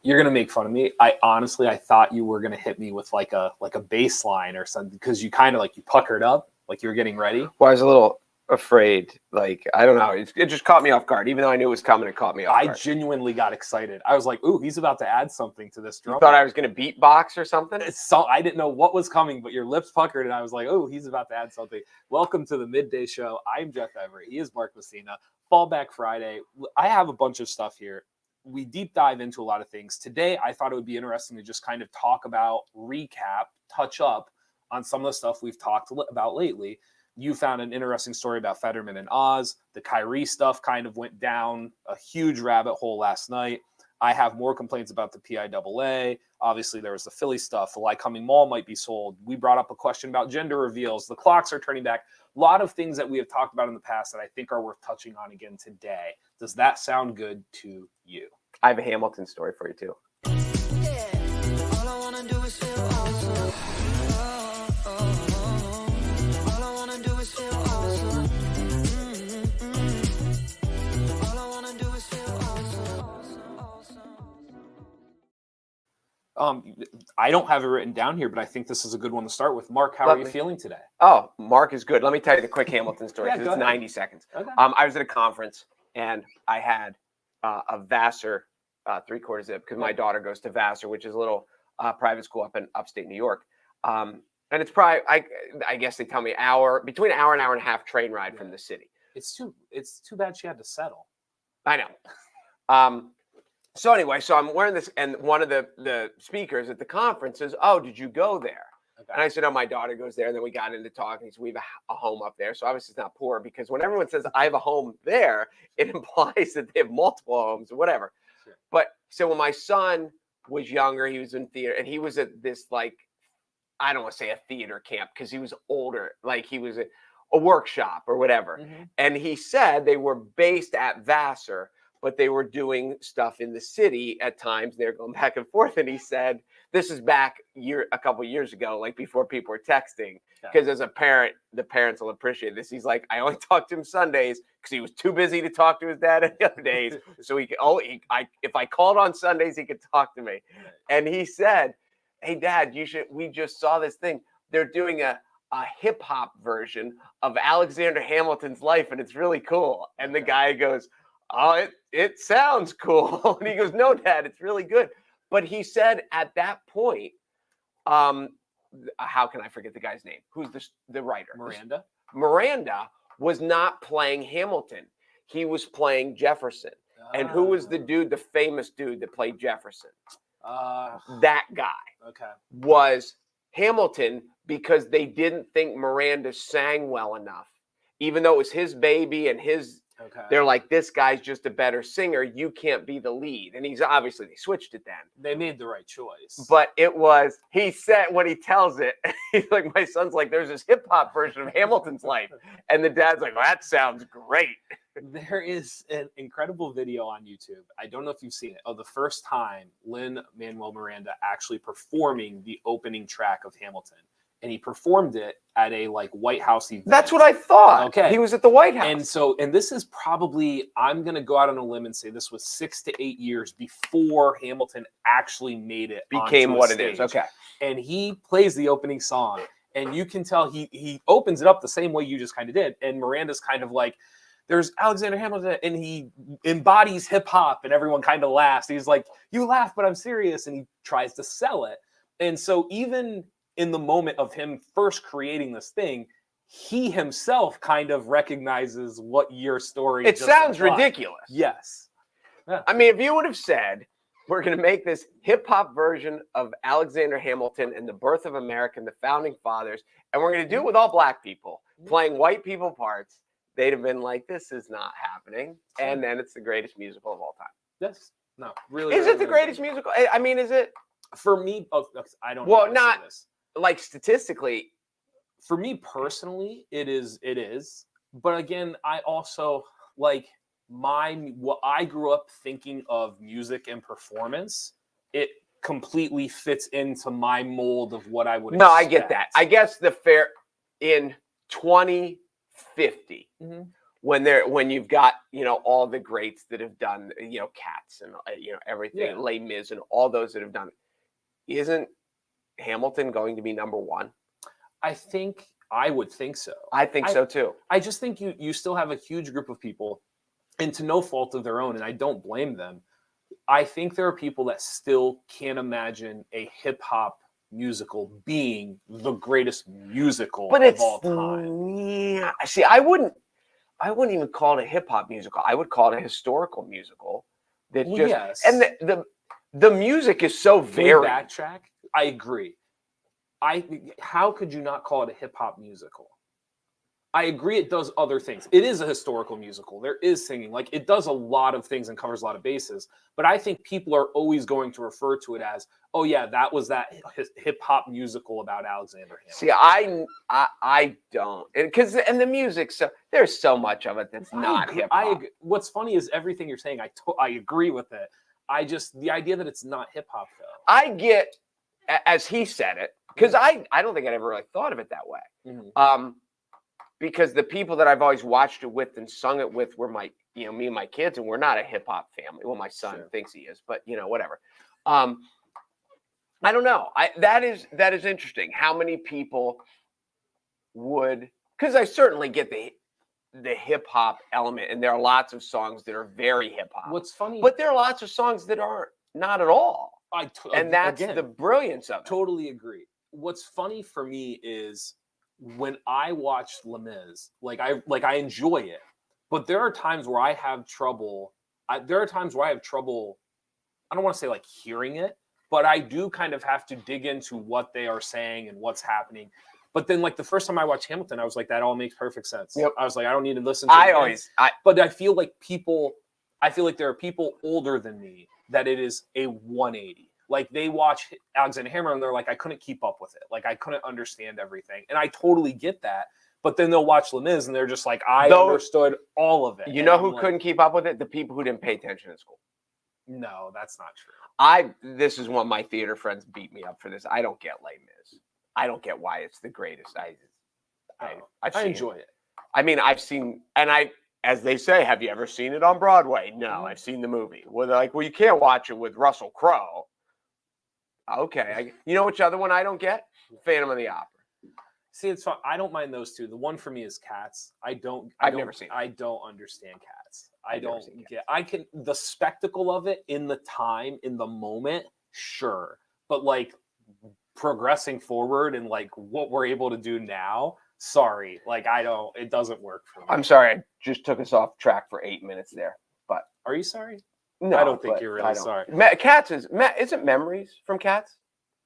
You're gonna make fun of me. I thought you were gonna hit me with like a bass line or something, because you kind of like you puckered up, like you were getting ready. Well, I was a little afraid. Like, I don't know. It just caught me off guard. Even though I knew it was coming, it caught me off guard. I genuinely got excited. I was like, "Ooh, he's about to add something to this drum." You thought I was gonna beatbox or something? So I didn't know what was coming, but your lips puckered, and I was like, "Oh, he's about to add something." Welcome to the Midday Show. I'm Jeff Everett. He is Mark Messina. Fallback Friday. I have a bunch of stuff here. We deep dive into a lot of things. Today, I thought it would be interesting to just kind of talk about, recap, touch up on some of the stuff we've talked about lately. You found an interesting story about Fetterman and Oz. The Kyrie stuff kind of went down a huge rabbit hole last night. I have more complaints about the PIAA. Obviously, there was the Philly stuff. The Lycoming Mall might be sold. We brought up a question about gender reveals. The clocks are turning back. A lot of things that we have talked about in the past that I think are worth touching on again today. Does that sound good to you? I have a Hamilton story for you, too. I don't have it written down here, but I think this is a good one to start with. Mark, how are you feeling today? Oh, Mark is good. Let me tell you the quick Hamilton story. Yeah, It's 90 seconds. Okay. I was at a conference, and I had a Vassar 3/4 zip, because my daughter goes to Vassar, which is a little private school up in upstate New York. And it's probably, I guess they tell me, between an hour and a half train ride from the city. It's too bad she had to settle. I know. So anyway, so I'm wearing this, and one of the speakers at the conference says, "Oh, did you go there?" Okay. And I said, "Oh, my daughter goes there." And then we got into talking. He said, "We have a home up there." So obviously it's not poor, because when everyone says I have a home there, it implies that they have multiple homes or whatever. Sure. But so when my son was younger, he was in theater, and he was at this, like, I don't want to say a theater camp, because he was older, like he was at a workshop or whatever. Mm-hmm. And he said they were based at Vassar, but they were doing stuff in the city at times. They're going back and forth. And he said, this is back a couple of years ago, like before people were texting. Because as a parent, the parents will appreciate this. He's like, I only talked to him Sundays because he was too busy to talk to his dad any other days. So if I called on Sundays, he could talk to me. And he said, "Hey, Dad, we just saw this thing. They're doing a hip hop version of Alexander Hamilton's life, and it's really cool." And the guy goes, "Oh, it sounds cool." And he goes, "No, Dad, it's really good." But he said at that point, how can I forget the guy's name? Who's the writer? Miranda. Miranda was not playing Hamilton. He was playing Jefferson. And who was the famous dude that played Jefferson? That guy was Hamilton, because they didn't think Miranda sang well enough. Even though it was his baby and they're like, this guy's just a better singer. You can't be the lead. And they switched it then. They made the right choice. But he said, when he tells it, he's like, my son's like, there's this hip hop version of Hamilton's life. And the dad's like, well, that sounds great. There is an incredible video on YouTube. I don't know if you've seen it, of the first time Lin-Manuel Miranda actually performing the opening track of Hamilton. And he performed it at a White House event. That's what I thought. Okay. He was at the White House. And this is probably, I'm going to go out on a limb and say this was 6 to 8 years before Hamilton actually made it. Became what it is. Okay. And he plays the opening song, and you can tell he opens it up the same way you just kind of did. And Miranda's kind of like, there's Alexander Hamilton, and he embodies hip hop, and everyone kind of laughs. He's like, you laugh, but I'm serious. And he tries to sell it. And so even in the moment of him first creating this thing, he himself kind of recognizes what your story is. It sounds ridiculous. Yes. Yeah. I mean, if you would have said, we're going to make this hip hop version of Alexander Hamilton and the birth of America and the founding fathers, and we're going to do it with all black people playing white people parts, they'd have been like, this is not happening. And then it's the greatest musical of all time. Yes. No, really. Is it the greatest musical? I mean, is it? For me, I don't know. Well, not like statistically. For me personally, it is. But again, I also what I grew up thinking of music and performance, it completely fits into my mold of what I would expect. I get that. I guess in 2050, when you've got, all the greats that have done, Cats and, everything, Yeah. Les Mis and all those that have done it, isn't Hamilton going to be number one? I would think so. I think so too. I just think you still have a huge group of people, and to no fault of their own, and I don't blame them. I think there are people that still can't imagine a hip hop musical being the greatest musical of all time. Yeah. See, I wouldn't even call it a hip hop musical. I would call it a historical musical. That Well, just yes. and the music is so Can we varied. backtrack? I agree. How could you not call it a hip hop musical? I agree it does other things. It is a historical musical. There is singing. Like, it does a lot of things and covers a lot of bases. But I think people are always going to refer to it as, oh yeah, that was that hip hop musical about Alexander Hamilton. See, I don't, because the music, so there's so much of it that's not hip hop. What's funny is everything you're saying. I agree with it. The idea that it's not hip hop though. I get, as he said it, because I don't think I'd ever really thought of it that way. Mm-hmm. Because the people that I've always watched it with and sung it with were me and my kids, and we're not a hip hop family. Well, my son thinks he is, but whatever. I don't know. That is interesting. How many people would? Because I certainly get the hip hop element, and there are lots of songs that are very hip hop. What's funny, but there are lots of songs that aren't not at all. And that's the brilliance of it. Totally agree. What's funny for me is when I watch Les Mis, I enjoy it, but there are times where I have trouble. I don't want to say like hearing it, but I do kind of have to dig into what they are saying and what's happening. But then, like, the first time I watched Hamilton, I was like, that all makes perfect sense. Yep. I was like, I don't need to listen to it. But I feel like there are people older than me that it is a 180. Like, they watch Alexander Hamilton and they're like, I couldn't keep up with it. Like, I couldn't understand everything. And I totally get that. But then they'll watch Les Mis and they're just like, I understood all of it. You know who couldn't keep up with it? The people who didn't pay attention in school. No, that's not true. This is one of my theater friends beat me up for this. I don't get Les Mis. I don't get why it's the greatest. I enjoy it. I mean, I've seen, and as they say, have you ever seen it on Broadway? No, I've seen the movie. Well, they're like, well, you can't watch it with Russell Crowe. Okay. You know which other one I don't get? Phantom of the Opera. See, it's fun. I don't mind those two. The one for me is Cats. I've never seen it. I don't understand Cats. The spectacle of it in the time, in the moment, sure. But like progressing forward and like what we're able to do now, sorry. Like it doesn't work for me. I'm sorry. I just took us off track for 8 minutes there. But are you sorry? No, I don't think you're really sorry. Cats isn't Memories from Cats?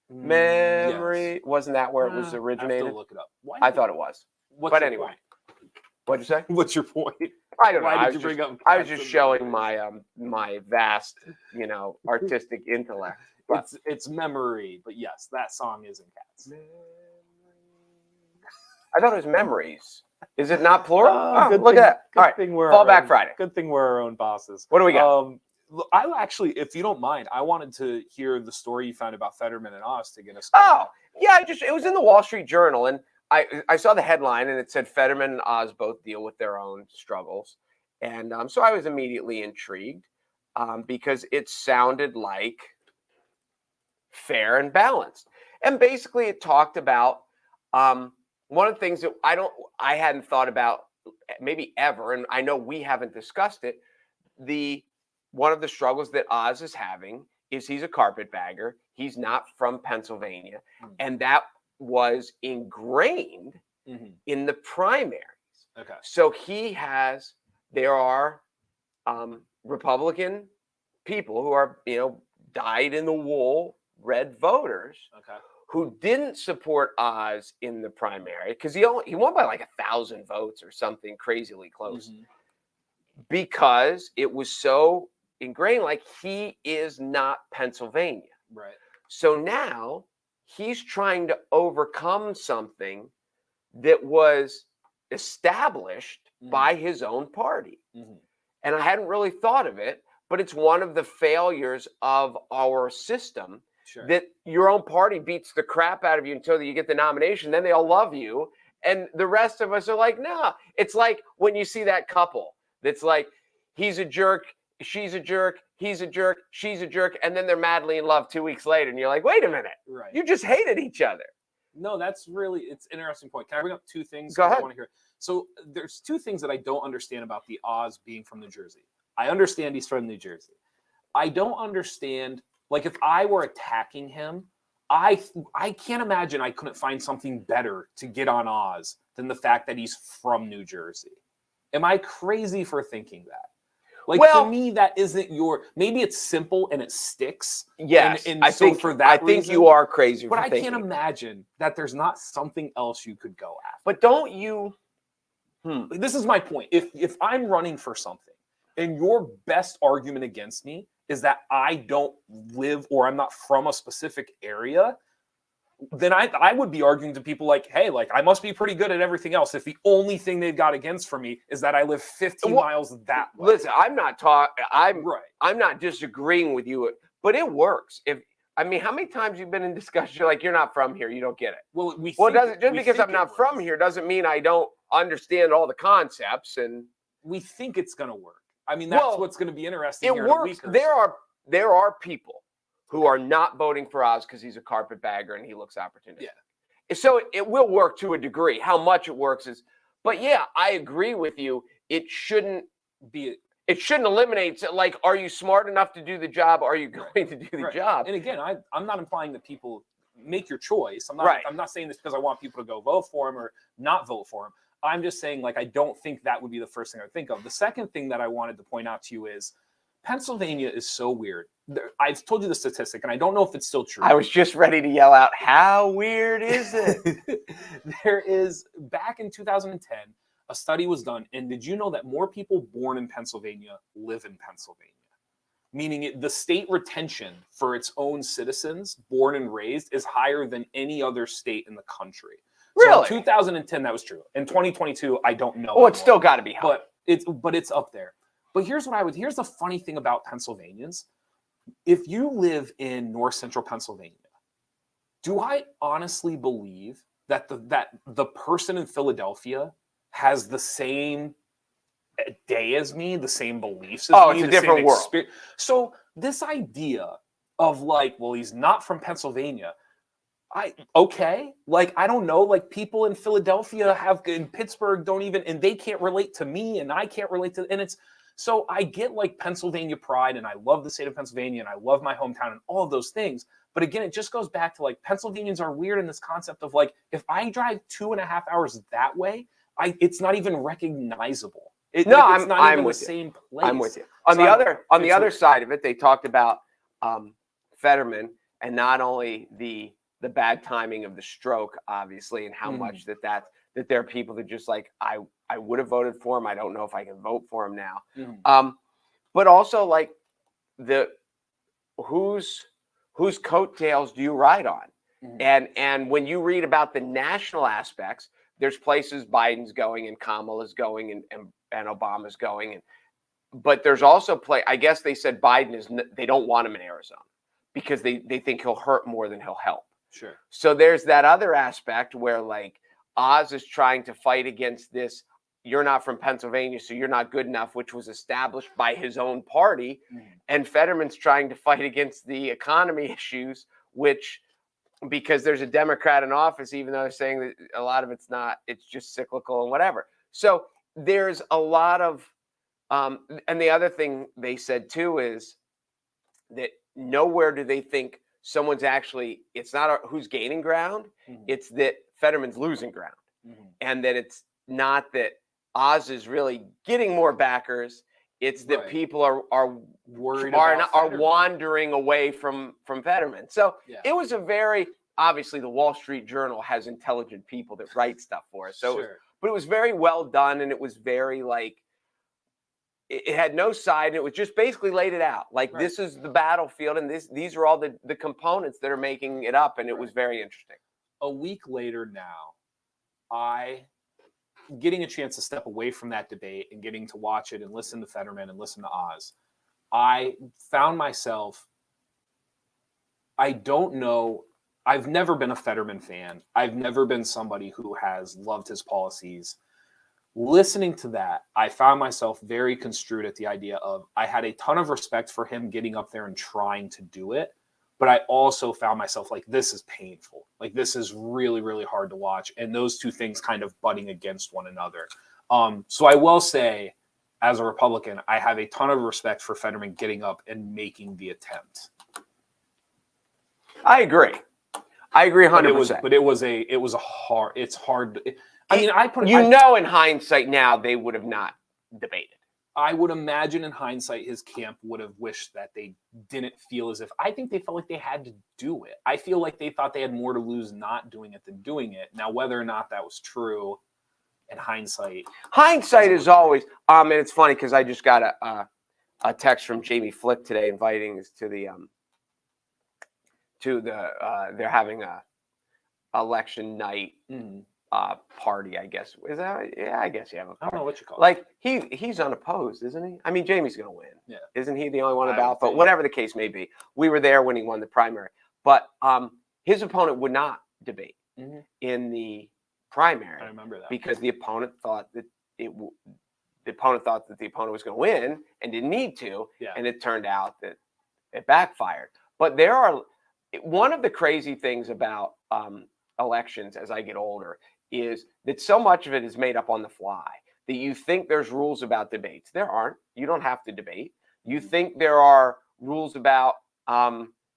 Memory, yes. Wasn't that where it was originated? I have to look it up. I thought it was. But anyway, what'd you say? What's your point? I don't know. Why did you bring up? I was just showing my vast, artistic intellect. But it's Memory, but yes, that song is in Cats. I thought it was Memories. Is it not plural? Look at that. All right, Fallback Friday. Good thing we're our own bosses. What do we got? I actually, if you don't mind, I wanted to hear the story you found about Fetterman and Oz to get us. Oh, yeah, it was in the Wall Street Journal, and I saw the headline, and it said Fetterman and Oz both deal with their own struggles, and so I was immediately intrigued because it sounded like fair and balanced, and basically it talked about one of the things that I hadn't thought about maybe ever, and I know we haven't discussed it. One of the struggles that Oz is having is he's a carpetbagger. He's not from Pennsylvania. And that was ingrained in the primaries. Okay. So there are Republican people who are, dyed in the wool red voters who didn't support Oz in the primary because he won by like 1,000 votes or something crazily close because it was so ingrained, like he is not Pennsylvania. Right. So now he's trying to overcome something that was established by his own party. And I hadn't really thought of it, but it's one of the failures of our system that your own party beats the crap out of you until you get the nomination. Then they all love you. And the rest of us are like, nah. It's like when you see that couple that's like, he's a jerk, she's a jerk, he's a jerk, she's a jerk, and then they're madly in love 2 weeks later, and you're like, wait a minute, Right. you just hated each other. No, it's an interesting point. Can I bring up two things? Go ahead. I want to hear. So there's two things that I don't understand about the Oz being from New Jersey. I understand he's from New Jersey. I don't understand, like, if I were attacking him, I can't imagine I couldn't find something better to get on Oz than the fact that he's from New Jersey. Am I crazy for thinking that? Like, to me, that isn't maybe it's simple and it sticks. Yes, I think you are crazy. But I can't imagine that there's not something else you could go after. But don't you? This is my point. If I'm running for something and your best argument against me is that I don't live or I'm not from a specific area, then I would be arguing to people like, hey, like, I must be pretty good at everything else if the only thing they've got against for me is that I live 15 miles that way. Listen, I'm not disagreeing with you, but it works. How many times you've been in discussion, you're like, you're not from here, you don't get it. Well, because I'm not from here doesn't mean I don't understand all the concepts, and we think it's going to work. I mean, that's what's going to be interesting. It works. There are people who are not voting for Oz because he's a carpetbagger and he looks opportunistic. Yeah. So it will work to a degree. How much it works is, but yeah, I agree with you. It shouldn't eliminate. Like, are you smart enough to do the job? Are you going to do the job? And again, I'm not implying that people make your choice. I'm not saying this because I want people to go vote for him or not vote for him. I'm just saying, like, I don't think that would be the first thing I would think of. The second thing that I wanted to point out to you is Pennsylvania is so weird. I've told you the statistic, and I don't know if it's still true. I was just ready to yell out, how weird is it? There is, back in 2010, a study was done, and did you know that more people born in Pennsylvania live in Pennsylvania? Meaning the state retention for its own citizens, born and raised, is higher than any other state in the country. Really? So in 2010, that was true. In 2022, I don't know. Oh, it's still got to be high. But it's up there. But here's the funny thing about Pennsylvanians. If you live in North Central Pennsylvania, do I honestly believe that the person in Philadelphia has the same day as me, the same beliefs as me? Oh, it's a different world. So this idea of like, well, he's not from Pennsylvania. I don't know, like, people in Philadelphia in Pittsburgh don't even, and they can't relate to me and I can't relate to, and it's, so I get like Pennsylvania pride and I love the state of Pennsylvania and I love my hometown and all of those things. But again, it just goes back to like Pennsylvanians are weird in this concept of like, if I drive 2.5 hours that way, it's not even recognizable. It's not even the same place. I'm with you. On the other side of it, they talked about Fetterman and not only the bad timing of the stroke, obviously, and how much that there are people that just like, I would have voted for him. I don't know if I can vote for him now. But also like whose coattails do you ride on? And when you read about the national aspects, there's places Biden's going and Kamala's going and Obama's going. But there's also I guess they said they don't want him in Arizona because they think he'll hurt more than he'll help. Sure. So there's that other aspect where like Oz is trying to fight against this. You're not from Pennsylvania, so you're not good enough, which was established by his own party. And Fetterman's trying to fight against the economy issues, because there's a Democrat in office, even though they're saying that a lot of it's not, it's just cyclical and whatever. So there's a lot of, and the other thing they said too is that nowhere do they think someone's actually, it's not who's gaining ground, it's that Fetterman's losing ground. And that it's not that Oz is really getting more backers. It's that people are worried are wandering away from Fetterman. So it was a very, obviously the Wall Street Journal has intelligent people that write stuff for us. So, but it was very well done, and it was very like, it had no side, and it was just basically laid it out. Like, this is the battlefield, and these are all the components that are making it up, and it was very interesting. A week later now, getting a chance to step away from that debate and getting to watch it and listen to Fetterman and listen to Oz, I found myself, I don't know I've never been a Fetterman fan. I've never been somebody who has loved his policies. Listening to that, I found myself very construed at the idea of I had a ton of respect for him getting up there and trying to do it. But I also found myself like, this is painful. Like, this is really, really hard to watch. And those two things kind of butting against one another. So I will say, as a Republican, I have a ton of respect for Fetterman getting up and making the attempt. I agree 100%. But it was a hard. It's hard. In hindsight now, they would have not debated. I would imagine in hindsight, his camp would have wished that they didn't feel as if. I think they felt like they had to do it. I feel like they thought they had more to lose not doing it than doing it. Now, whether or not that was true, in hindsight is always. And it's funny because I just got a text from Jamie Flick today inviting us to the they're having a election night. Party, I guess. Is that? Yeah, I guess you have a party. I don't know what you call it. Like he's unopposed, isn't he? I mean, Jamie's going to win. Yeah. Isn't he the only one about? But whatever the case may be, we were there when he won the primary. But his opponent would not debate in the primary. I remember that because the opponent thought that the opponent was going to win and didn't need to, and it turned out that it backfired. But one of the crazy things about elections as I get older is that so much of it is made up on the fly that you think there's rules about debates. There aren't. You don't have to debate. You think there are rules about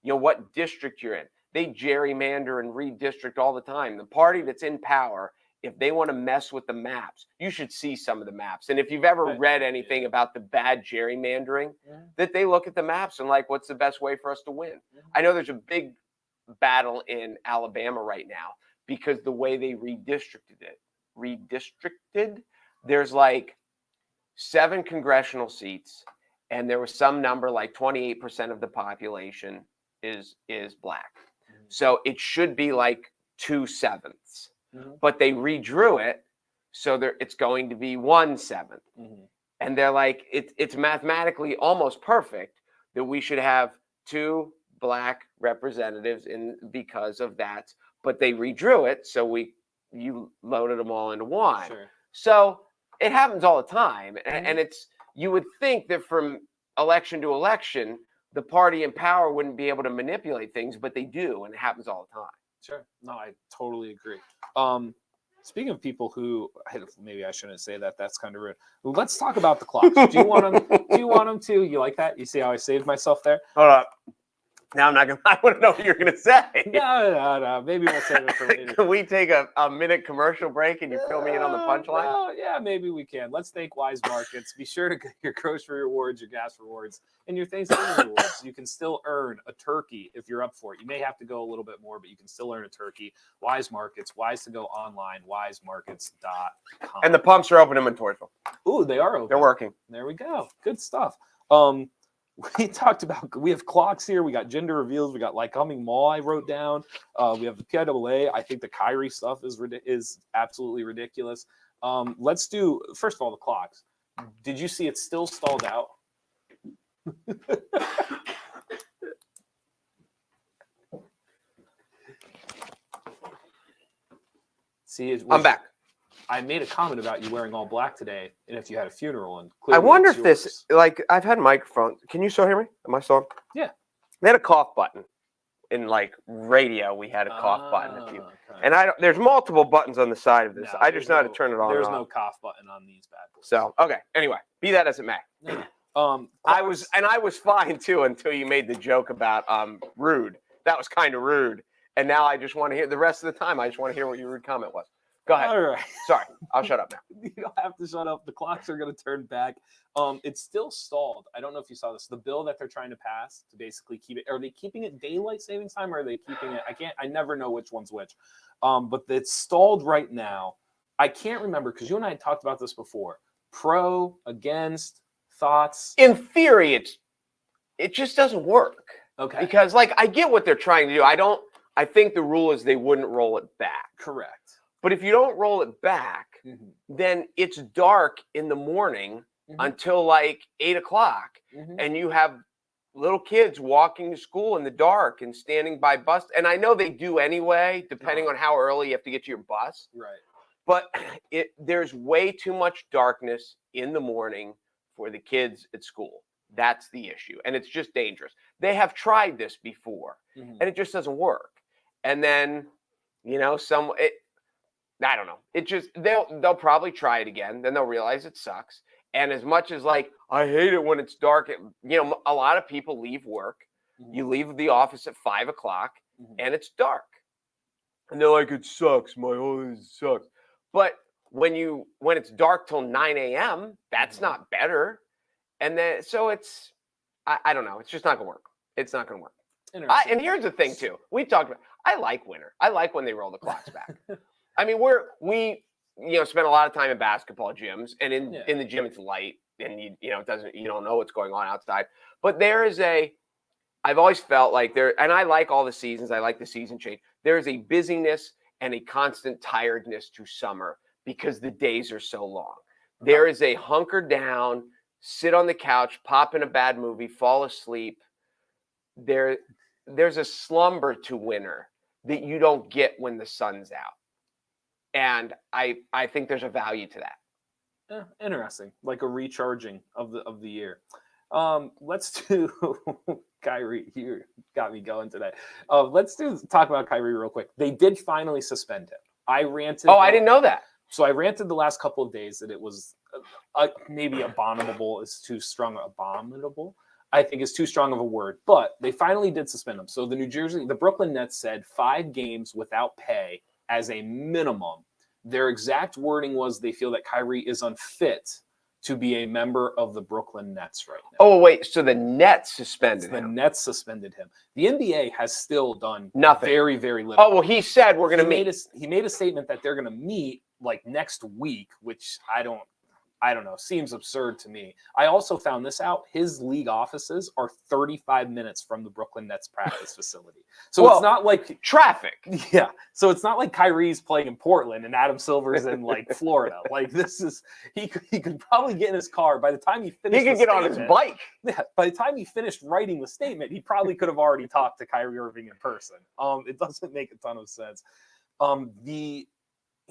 what district you're in. They gerrymander and redistrict all the time. The party that's in power, if they want to mess with the maps, you should see some of the maps. And if you've ever read anything about the bad gerrymandering, that they look at the maps and like, what's the best way for us to win? I know there's a big battle in Alabama right now because the way they redistricted, there's like 7 congressional seats, and there was some number like 28% of the population is black. So it should be like 2/7, but they redrew it so it's going to be 1/7, and they're like it's mathematically almost perfect that we should have 2 black representatives because of that, but they redrew it so you loaded them all into one. Sure. So it happens all the time, and you would think that from election to election the party in power wouldn't be able to manipulate things, but they do, and it happens all the time. Sure. No, I totally agree. Speaking of people who, maybe I shouldn't say that. That's kind of rude. Let's talk about the clocks. Do you want them to? You like that? You see how I saved myself there? Hold up. Now I'm not gonna. I want to know what you're gonna say. No. Maybe we'll save it for later. Can we take a minute commercial break and you fill me in on the punchline? No, yeah, maybe we can. Let's thank Weis Markets. Be sure to get your grocery rewards, your gas rewards, and your Thanksgiving rewards. You can still earn a turkey if you're up for it. You may have to go a little bit more, but you can still earn a turkey. Weis Markets, Weis to go online, weismarkets.com. And the pumps are open in Montourville. Ooh, they are open. They're working. There we go. Good stuff. We talked about, we have clocks here. We got gender reveals. We got Lycoming Mall I wrote down. We have the PIAA. I think the Kyrie stuff is absolutely ridiculous. Let's do, first of all, the clocks. Did you see it's still stalled out? See, I'm back. I made a comment about you wearing all black today, and if you had a funeral, and I wonder if this, like, I've had microphones. Can you still hear me? Am I still on? Yeah. They had a cough button in like radio. We had a cough button. Okay. And there's multiple buttons on the side of this. No, I just know how to turn it on. There's no cough button on these bad boys. So okay. Anyway, be that as it may. I was fine too until you made the joke about rude. That was kind of rude. And now I just want to hear the rest of the time. I just want to hear what your rude comment was. Go ahead. All right. Sorry, I'll shut up now. You don't have to shut up. The clocks are going to turn back. It's still stalled. I don't know if you saw this. The bill that they're trying to pass to basically keep it. Are they keeping it daylight savings time, or are they keeping it? I never know which one's which. But it's stalled right now. I can't remember because you and I had talked about this before. Pro, against, thoughts. In theory, it just doesn't work. Okay. Because like I get what they're trying to do. I think the rule is they wouldn't roll it back. Correct. But if you don't roll it back, then it's dark in the morning until like 8 o'clock, and you have little kids walking to school in the dark and standing by bus. And I know they do anyway, depending on how early you have to get to your bus. Right. But there's way too much darkness in the morning for the kids at school. That's the issue. And it's just dangerous. They have tried this before and it just doesn't work. And then, I don't know. It just, they'll probably try it again. Then they'll realize it sucks. And as much as I hate it when it's dark, a lot of people leave work. You leave the office at 5 o'clock and it's dark. And they're like, it sucks. My whole day sucks. But when it's dark till 9 a.m., that's not better. And then, so it's, I don't know. It's just not going to work. It's not going to work. And here's the thing too. We talked about, I like winter. I like when they roll the clocks back. I mean, we spend a lot of time in basketball gyms, and in the gym it's light, and you don't know what's going on outside. But I've always felt like and I like all the seasons. I like the season change. There is a busyness and a constant tiredness to summer because the days are so long. There is a hunker down, sit on the couch, pop in a bad movie, fall asleep. There's a slumber to winter that you don't get when the sun's out. And I think there's a value to that. Interesting, like a recharging of the year. Let's do Kyrie. You got me going today. Let's talk about Kyrie real quick. They did finally suspend him. I ranted. Oh, I didn't know that. So I ranted the last couple of days that it was maybe abominable is too strong. Abominable, I think, is too strong of a word. But they finally did suspend him. So the Brooklyn Nets said 5 games without pay as a minimum. Their exact wording was they feel that Kyrie is unfit to be a member of the Brooklyn Nets right now. Oh, wait. So the Nets suspended him. The Nets suspended him. The NBA has still done nothing. Very, very little. Oh, well, he said we're going to meet. He made a statement that they're going to meet like next week, which I don't know, seems absurd to me. I also found this out. His league offices are 35 minutes from the Brooklyn Nets practice facility. So it's not like traffic. Yeah. So it's not like Kyrie's playing in Portland and Adam Silver's in like Florida. Like this is, he could probably get in his car by the time he finished. He could get on his bike. Yeah. By the time he finished writing the statement, he probably could have already talked to Kyrie Irving in person. It doesn't make a ton of sense.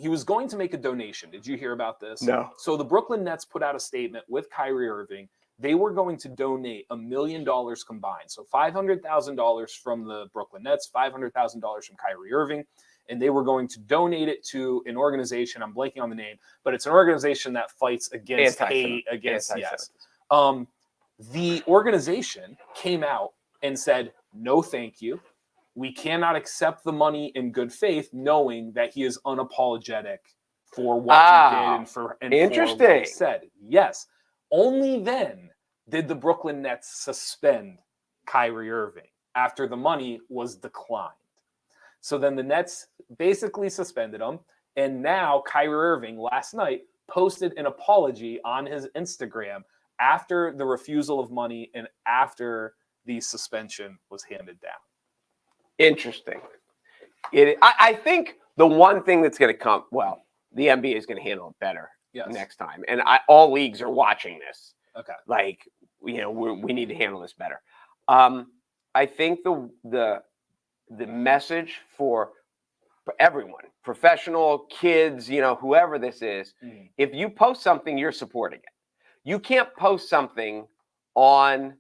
He was going to make a donation. Did you hear about this? No. So the Brooklyn Nets put out a statement with Kyrie Irving. They were going to donate $1 million combined. So $500,000 from the Brooklyn Nets, $500,000 from Kyrie Irving, and they were going to donate it to an organization. I'm blanking on the name, but it's an organization that fights against hate, against yes. The organization came out and said, "No, thank you. We cannot accept the money in good faith, knowing that he is unapologetic for what he did and for what he said." Yes. Only then did the Brooklyn Nets suspend Kyrie Irving after the money was declined. So then the Nets basically suspended him. And now Kyrie Irving last night posted an apology on his Instagram after the refusal of money and after the suspension was handed down. Interesting. I think the one thing that's going to come, well, the NBA is going to handle it better next time. And all leagues are watching this. Okay. Like, we need to handle this better. I think the message for everyone, professional, kids, whoever this is, if you post something, you're supporting it. You can't post something on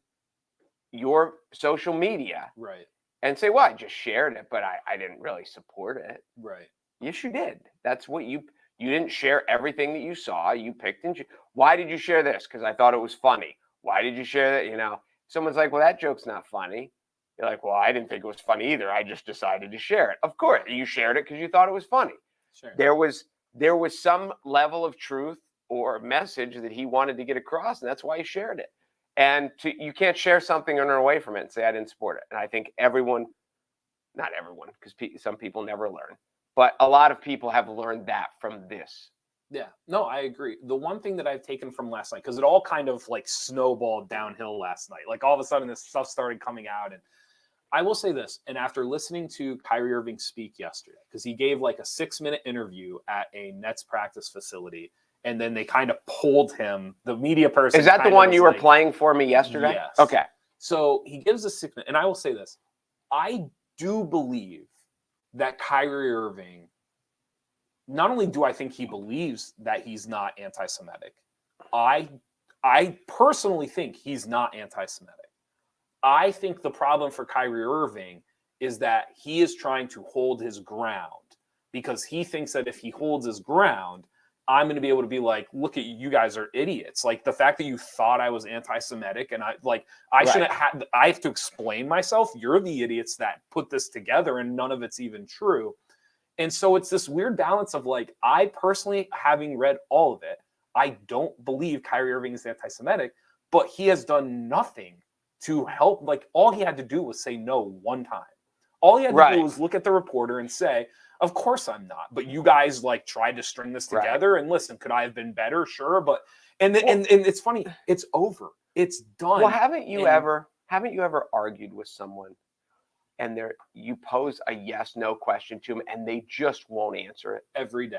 your social media. Right. And say, well, I just shared it, but I didn't really support it. Right. Yes, you did. That's what you didn't share everything that you saw. You picked and why did you share this? Because I thought it was funny. Why did you share that? Someone's like, well, that joke's not funny. You're like, well, I didn't think it was funny either. I just decided to share it. Of course, you shared it because you thought it was funny. Sure. There was some level of truth or message that he wanted to get across, and that's why he shared it. And you can't share something and run away from it and say, I didn't support it. And I think not everyone, because some people never learn, but a lot of people have learned that from this. Yeah, no, I agree. The one thing that I've taken from last night, because it all kind of like snowballed downhill last night. Like all of a sudden this stuff started coming out. And I will say this, and after listening to Kyrie Irving speak yesterday, because he gave like a 6-minute interview at a Nets practice facility, and then they kind of pulled him, the media person. Is that the one you were playing for me yesterday? Yes. Okay. So he gives a sick, and I will say this: I do believe that Kyrie Irving. Not only do I think he believes that he's not anti-Semitic, I personally think he's not anti-Semitic. I think the problem for Kyrie Irving is that he is trying to hold his ground because he thinks that if he holds his ground, I'm going to be able to be like, look at you guys are idiots. Like the fact that you thought I was anti-Semitic and I shouldn't have, I have to explain myself. You're the idiots that put this together and none of it's even true. And so it's this weird balance of like, I personally, having read all of it, I don't believe Kyrie Irving is anti-Semitic, but he has done nothing to help. Like all he had to do was say no one time. All he had to do was look at the reporter and say, of course I'm not. But you guys like tried to string this together. And listen, could I have been better? Sure. But and it's funny, it's over. It's done. Well, haven't you ever argued with someone and you pose a yes/no question to them and they just won't answer it? Every day.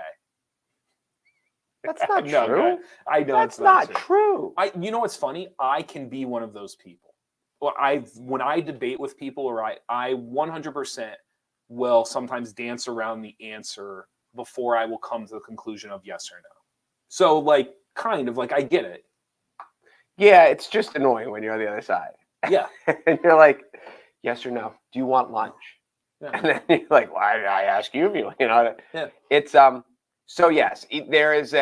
That's not true. I know that's not true. You know what's funny? I can be one of those people. Well, when I debate with people, or I 100% will sometimes dance around the answer before I will come to the conclusion of yes or no. So like, kind of like, I get it. Yeah, it's just annoying when you're on the other side. Yeah. And you're like, yes or no? Do you want lunch? Yeah. And then you're like, why did I ask you? You know, yeah. It's so yes, there was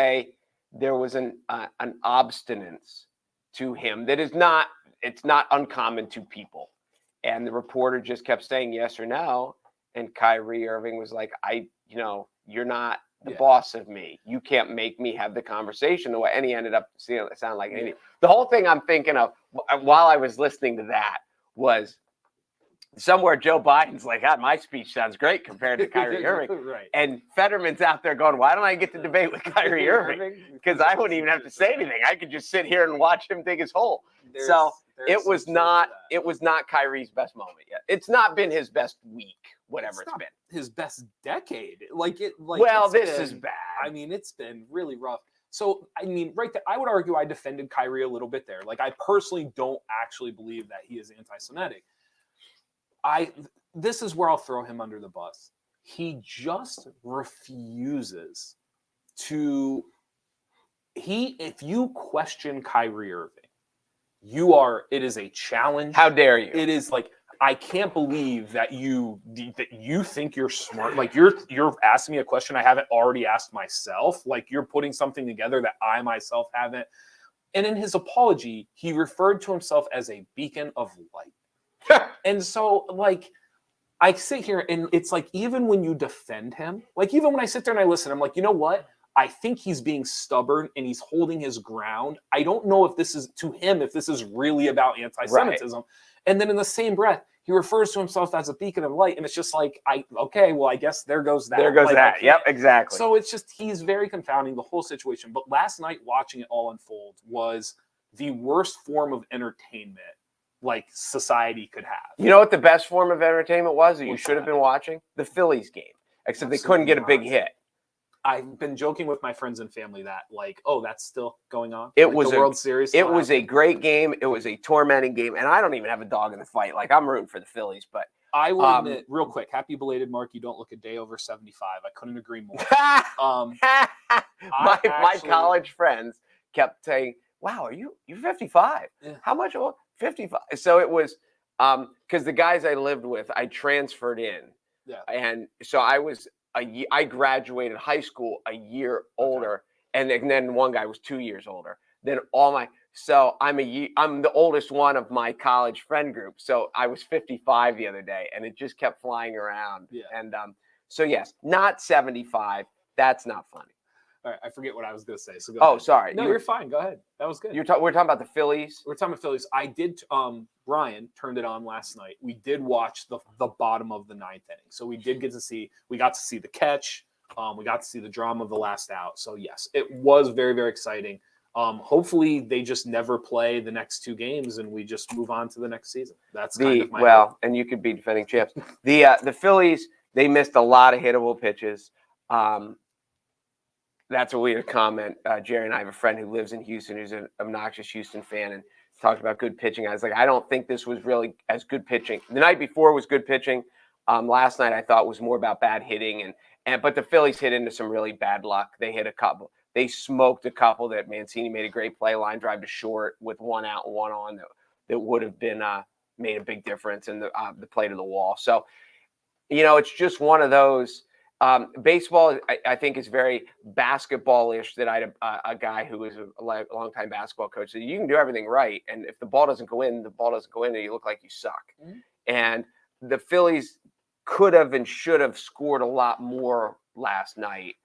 an obstinance to him that is not, it's not uncommon to people. And the reporter just kept saying yes or no. And Kyrie Irving was like, you're not the boss of me. You can't make me have the conversation. And he ended up sounding like an idiot. The whole thing I'm thinking of while I was listening to that was somewhere Joe Biden's like, God, my speech sounds great compared to Kyrie Irving. Right. And Fetterman's out there going, why don't I get to debate with Kyrie Irving? Because I wouldn't even have to say anything. I could just sit here and watch him dig his hole. It was not Kyrie's best moment yet. It's not been his best week, whatever it's been. His best decade. This is bad. I mean, it's been really rough. So, I mean, right there, I would argue I defended Kyrie a little bit there. Like, I personally don't actually believe that he is anti-Semitic. This is where I'll throw him under the bus. He just refuses to. If you question Kyrie Irving, it is a challenge. How dare you? It is like, I can't believe that you think you're smart. Like you're asking me a question I haven't already asked myself. Like you're putting something together that I myself haven't. And in his apology, he referred to himself as a beacon of light. And so, like, I sit here and it's like, even when you defend him, like, even when I sit there and I listen, I'm like, you know what? I think he's being stubborn and he's holding his ground. I don't know if this is really about anti-Semitism. Right. And then in the same breath, he refers to himself as a beacon of light. And it's just like, I guess there goes that. There goes that. Yep, exactly. So it's just, he's very confounding, the whole situation. But last night, watching it all unfold was the worst form of entertainment like society could have. You know what the best form of entertainment was that you should have been watching? The Phillies game. Except they couldn't get a big hit. I've been joking with my friends and family that, like, oh, that's still going on. It was the World Series. It was a great game. It was a tormenting game, and I don't even have a dog in the fight. Like, I'm rooting for the Phillies, but I will admit, real quick, happy belated, Mark. You don't look a day over 75. I couldn't agree more. My college friends kept saying, "Wow, you're 55? Yeah. How much? 55." So it was because the guys I lived with, I transferred in, and so I graduated high school a year older, and then one guy was 2 years older. Then so I'm the oldest one of my college friend group. So I was 55 the other day, and it just kept flying around. Yeah. And so yes, not 75. That's not funny. All right, I forget what I was going to say. So go ahead. Sorry. No, you're fine. Go ahead. That was good. We're talking about the Phillies. We're talking about Phillies. I did. Brian turned it on last night. We did watch the bottom of the ninth inning, so we got to see the catch. We got to see the drama of the last out. So yes, it was very, very exciting. Hopefully they just never play the next two games and we just move on to the next season. That's kind of my hope. And you could be defending champs. The Phillies, they missed a lot of hittable pitches. That's a weird comment. Jerry and I have a friend who lives in Houston who's an obnoxious Houston fan, and talked about good pitching. I was like, I don't think this was really as good pitching. The night before was good pitching. Last night I thought was more about bad hitting, but the Phillies hit into some really bad luck. They hit a couple. They smoked a couple that Mancini made a great play, line drive to short with 1 out and 1 on that would have been made a big difference in the play to the wall. So, it's just one of those. Baseball, I think, is very basketball-ish. That I had a guy who was a long-time basketball coach said, you can do everything right, and if the ball doesn't go in, the ball doesn't go in, and you look like you suck. Mm-hmm. And the Phillies could have and should have scored a lot more last night,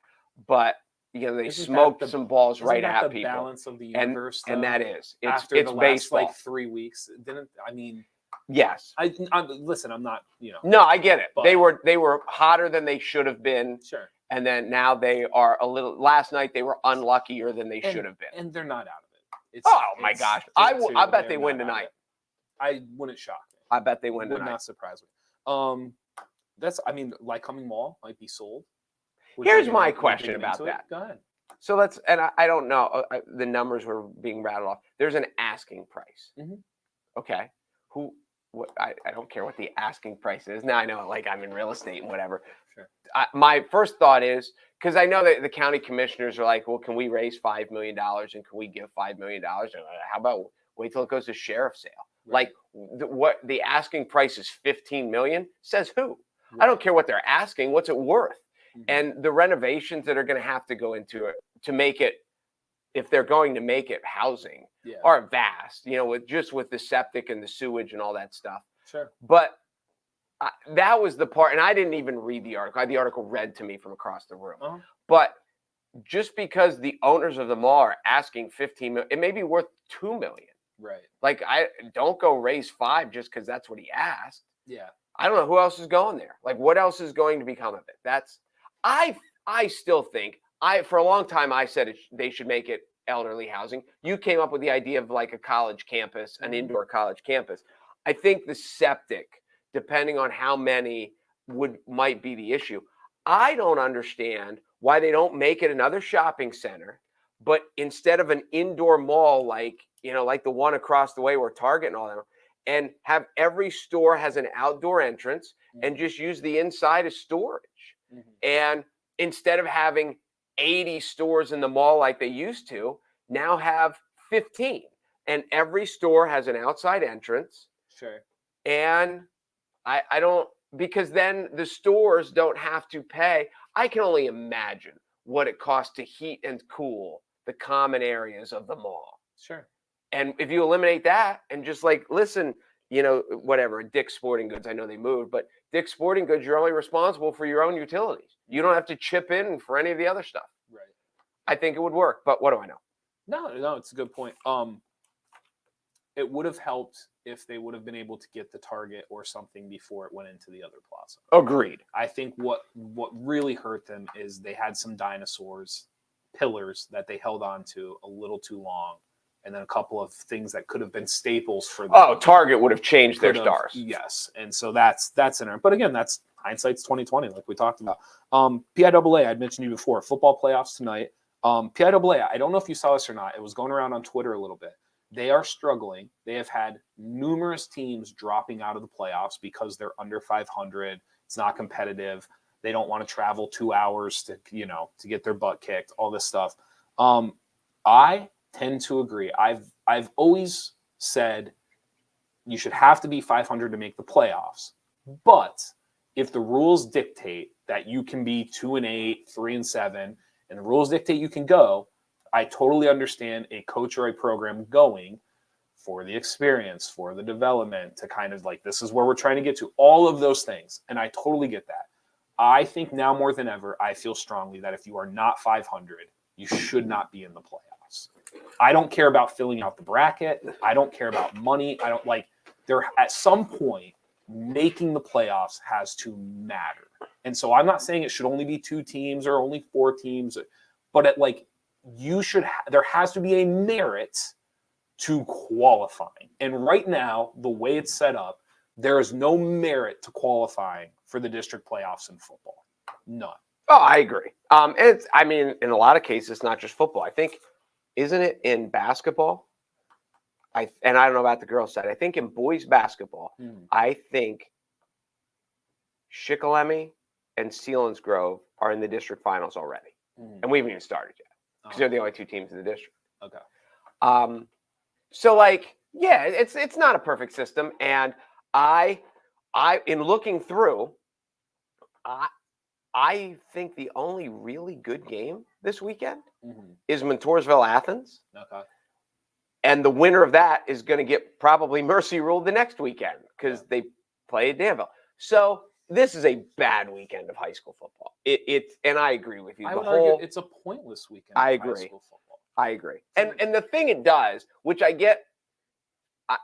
but they smoked some balls right at people. The balance of the universe, and that is after it's the baseball. last 3 weeks. Yes. Listen, I'm not, No, I get it. They were hotter than they should have been. Sure. And then now they are a little. Last night they were unluckier than they should have been. And they're not out of it. My gosh! I bet they win tonight. I wouldn't shock me. I bet they win tonight. Would not surprise me. Lycoming Mall might be sold. Here's my question about that. Go ahead. So I don't know. The numbers were being rattled off. There's an asking price. Mm-hmm. Okay. I don't care what the asking price is. Now I know, like, I'm in real estate and whatever. Sure. My first thought is, because I know that the county commissioners are like, well, can we raise $5 million and can we give $5 million? How about wait till it goes to sheriff's sale? Right. Like, what the asking price is $15 million. Says who? Right. I don't care what they're asking. What's it worth? Mm-hmm. And the renovations that are going to have to go into it to make it, if they're going to make it housing, are vast, with the septic and the sewage and all that stuff. Sure. But that was the part, and I didn't even read the article. I had the article read to me from across the room. Uh-huh. But just because the owners of the mall are asking $15 million, it may be worth $2 million. Right. Like, I don't go raise $5 just because that's what he asked. Yeah. I don't know who else is going there. Like, what else is going to become of it? I still think, for a long time I said they should make it elderly housing. You came up with the idea of like a college campus, an indoor college campus. I think the septic, depending on how many might be the issue. I don't understand why they don't make it another shopping center, but instead of an indoor mall, like the one across the way where Target and all that, and have every store has an outdoor entrance and just use the inside as storage. Mm-hmm. And instead of having 80 stores in the mall like they used to, now have 15. And every store has an outside entrance. Sure. And I don't, because then the stores don't have to pay. I can only imagine what it costs to heat and cool the common areas of the mall. Sure. And if you eliminate that and just like, listen, whatever, Dick's Sporting Goods, I know they moved, but Dick's Sporting Goods, you're only responsible for your own utilities. You don't have to chip in for any of the other stuff. Right. I think it would work, but what do I know? No, it's a good point. It would have helped if they would have been able to get the Target or something before it went into the other plaza. Agreed. I think what really hurt them is they had some pillars that they held on to a little too long, and then a couple of things that could have been staples for them. Oh, Target would have changed their stars. Yes, and so that's in there. But again, that's hindsight's 2020, like we talked about. PIAA, I'd mentioned you before, football playoffs tonight. PIAA, I don't know if you saw this or not. It was going around on Twitter a little bit. They are struggling. They have had numerous teams dropping out of the playoffs because they're under 500. It's not competitive. They don't want to travel 2 hours to get their butt kicked, all this stuff. I tend to agree. I've always said you should have to be 500 to make the playoffs. But if the rules dictate that you can be 2-8, 3-7, and the rules dictate you can go, I totally understand a coach or a program going for the experience, for the development, to kind of like, this is where we're trying to get to, all of those things. And I totally get that. I think now more than ever, I feel strongly that if you are not 500, you should not be in the playoffs. I don't care about filling out the bracket. I don't care about money. I don't at some point, making the playoffs has to matter. And so I'm not saying it should only be 2 teams or only 4 teams, but there has to be a merit to qualifying. And right now, the way it's set up, there is no merit to qualifying for the district playoffs in football. None. Oh, I agree. In a lot of cases, not just football. I think, isn't it in basketball? I don't know about the girls' side. I think in boys basketball, I think Shikellamy and Selinsgrove are in the district finals already, and we haven't even started yet because they're the only 2 teams in the district. Okay. So like, yeah, it's not a perfect system, and I in looking through, I think the only really good game this weekend is Montoursville Athens. Okay. And the winner of that is going to get probably mercy ruled the next weekend because they play at Danville. So this is a bad weekend of high school football. And I agree with you. I would argue it's a pointless weekend of high school football. I agree. And the thing it does, which I get,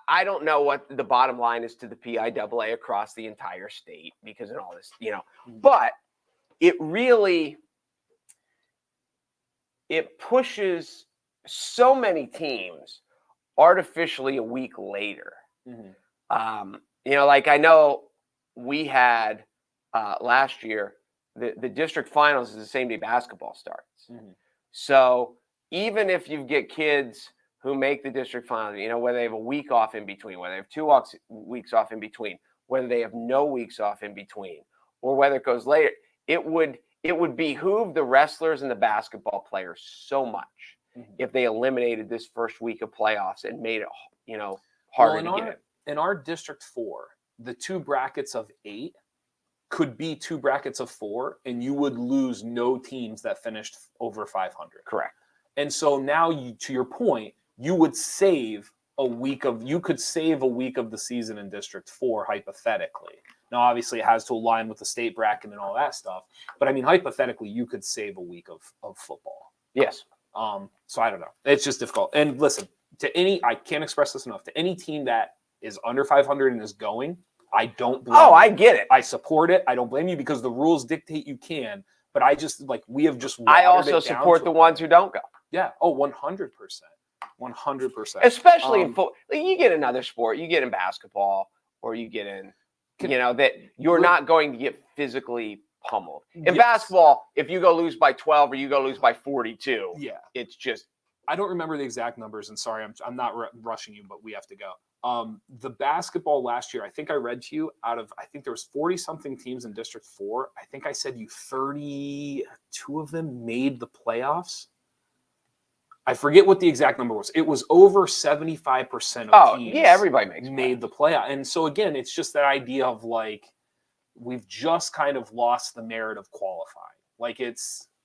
I don't know what the bottom line is to the PIAA across the entire state because of all this, but it really, it pushes so many teams artificially a week later. Like I know we had last year, the district finals is the same day basketball starts. So even if you get kids who make the district finals, whether they have a week off in between, whether they have 2 weeks off in between, whether they have no weeks off in between, or whether it goes later, it would behoove the wrestlers and the basketball players so much if they eliminated this first week of playoffs and made it, harder to get. In our District 4, the 2 brackets of 8 could be 2 brackets of 4, and you would lose no teams that finished over 500. Correct. And so now, to your point, you would save you could save a week of the season in District 4, hypothetically. Now, obviously, it has to align with the state bracket and all that stuff. But, I mean, hypothetically, you could save a week of football. Yes. So I don't know. It's just difficult. And listen, I can't express this enough, to any team that is under 500 and is going, I don't blame you. I get it. I support it. I don't blame you because the rules dictate you can. But I just, we have just I also support the ones who don't go. Yeah. Oh, 100%. 100%. Especially in football. You get another sport. You get in basketball or you get in, that you're not going to get physically pummeled. In basketball, if you go lose by 12 or you go lose by 42, it's just. I don't remember the exact numbers, and sorry, I'm not rushing you, but we have to go. The basketball last year, I think I read to you, I think there was 40-something teams in District 4. I think I said you 32 of them made the playoffs. I forget what the exact number was. It was over 75% of teams. Yeah, everybody made the playoff. And so, again, it's just that idea of, we've just kind of lost the merit of qualifying.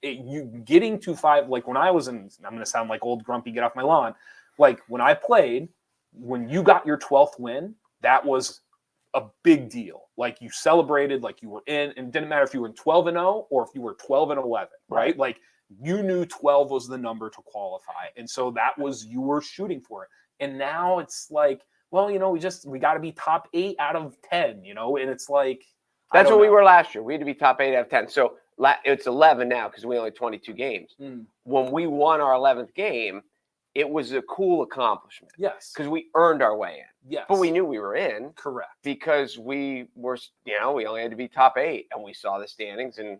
You getting to 5, when I was in, I'm going to sound like old grumpy, get off my lawn. When I played, when you got your 12th win, that was a big deal. You celebrated, you were in, and it didn't matter if you were 12-0 or if you were 12-11, right? You knew 12 was the number to qualify. And so that was, you were shooting for it. And now it's we got to be top 8 out of 10, and it's that's what we were last year. We had to be top 8 out of 10. So it's 11 now because we only had 22 games. When we won our 11th game, it was a cool accomplishment. Yes. Because we earned our way in. Yes. But we knew we were in. Correct. Because we were, we only had to be top 8. And we saw the standings and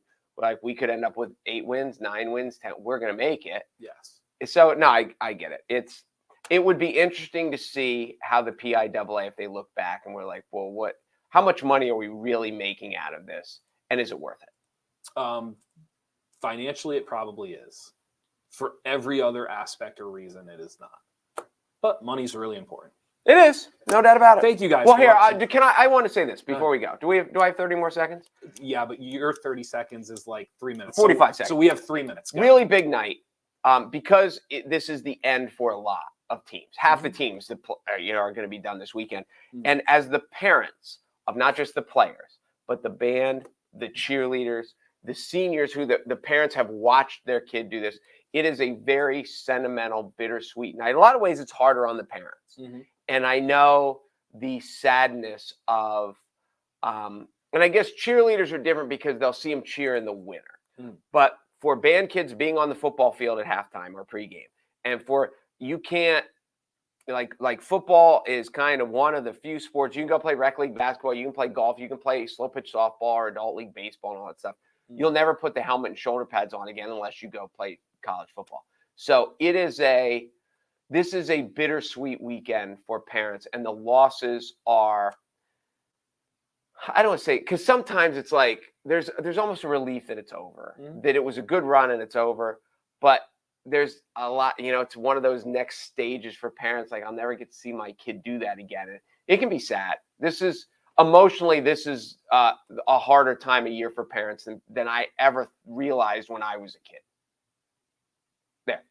we could end up with 8 wins, 9 wins, 10. We're going to make it. Yes. So, no, I get it. It would be interesting to see how the PIAA, if they look back and we're like, well, how much money are we really making out of this? And is it worth it? Financially, it probably is. For every other aspect or reason, it is not. But money's really important. It is, no doubt about it. Thank you guys. Well, here, I want to say this before we go. Do I have 30 more seconds? Yeah, but your 30 seconds is 3 minutes. 45 seconds. So we have 3 minutes. Really big night, because this is the end for a lot of teams. Half the teams that are going to be done this weekend. And as the parents of not just the players, but the band, the cheerleaders, the seniors who the parents have watched their kid do this, it is a very sentimental, bittersweet night. In a lot of ways, it's harder on the parents. And I know the sadness of, and I guess cheerleaders are different because they'll see them cheer in the winner. But for band kids being on the football field at halftime or pregame, and you can't, football is kind of one of the few sports. You can go play rec league basketball, you can play golf, you can play slow pitch softball or adult league baseball and all that stuff. You'll never put the helmet and shoulder pads on again unless you go play college football. So it is this is a bittersweet weekend for parents, and the losses are, I don't want to say, because sometimes it's like there's almost a relief that it's over, that it was a good run and it's over, but there's a lot, it's one of those next stages for parents. Like, I'll never get to see my kid do that again. And it can be sad. This is emotionally, a harder time of year for parents than I ever realized when I was a kid. There.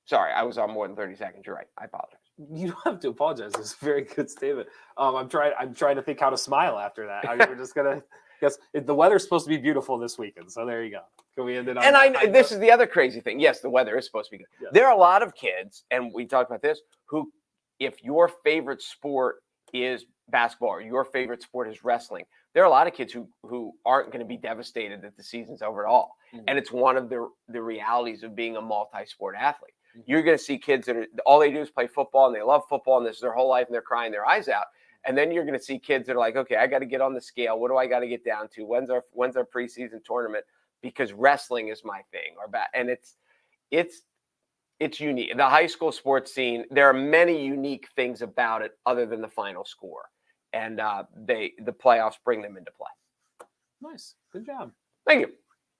Sorry, I was on more than 30 seconds. You're right. I apologize. You don't have to apologize. It's a very good statement. I'm trying to think how to smile after that. I mean, we're just gonna guess the weather's supposed to be beautiful this weekend. So there you go. Can we end it on And this is the other crazy thing. Yes, the weather is supposed to be good. Yes. There are a lot of kids, and we talked about this, who, if your favorite sport is basketball or your favorite sport is wrestling, there are a lot of kids who aren't going to be devastated that the season's over at all. And it's one of the realities of being a multi-sport athlete. You're going to see kids that all they do is play football and they love football and this is their whole life and they're crying their eyes out. And then you're going to see kids that are like, okay, I got to get on the scale. What do I got to get down to? When's our preseason tournament? Because wrestling is my thing. And it's unique. The high school sports scene, there are many unique things about it other than the final score. And the playoffs bring them into play. Nice. Good job. Thank you.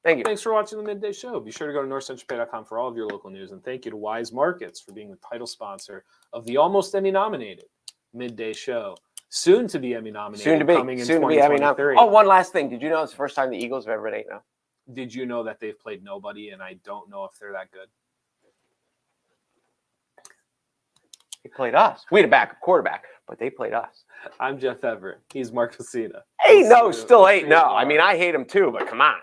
Thank you. Thanks for watching the Midday Show. Be sure to go to NorthcentralPa.com for all of your local news. And thank you to Weis Markets for being the title sponsor of the almost Emmy-nominated Midday Show. Soon to be Emmy-nominated. Soon to be. Coming in Soon to be Emmy-nominated. Oh, one last thing. Did you know it's the first time the Eagles have ever been 8-0? Did you know that they've played nobody, and I don't know if they're that good? They played us. We had a backup quarterback, but they played us. I'm Jeff Everett. He's Mark Messina. 8-0, still 8-0. I mean, I hate him too, but come on.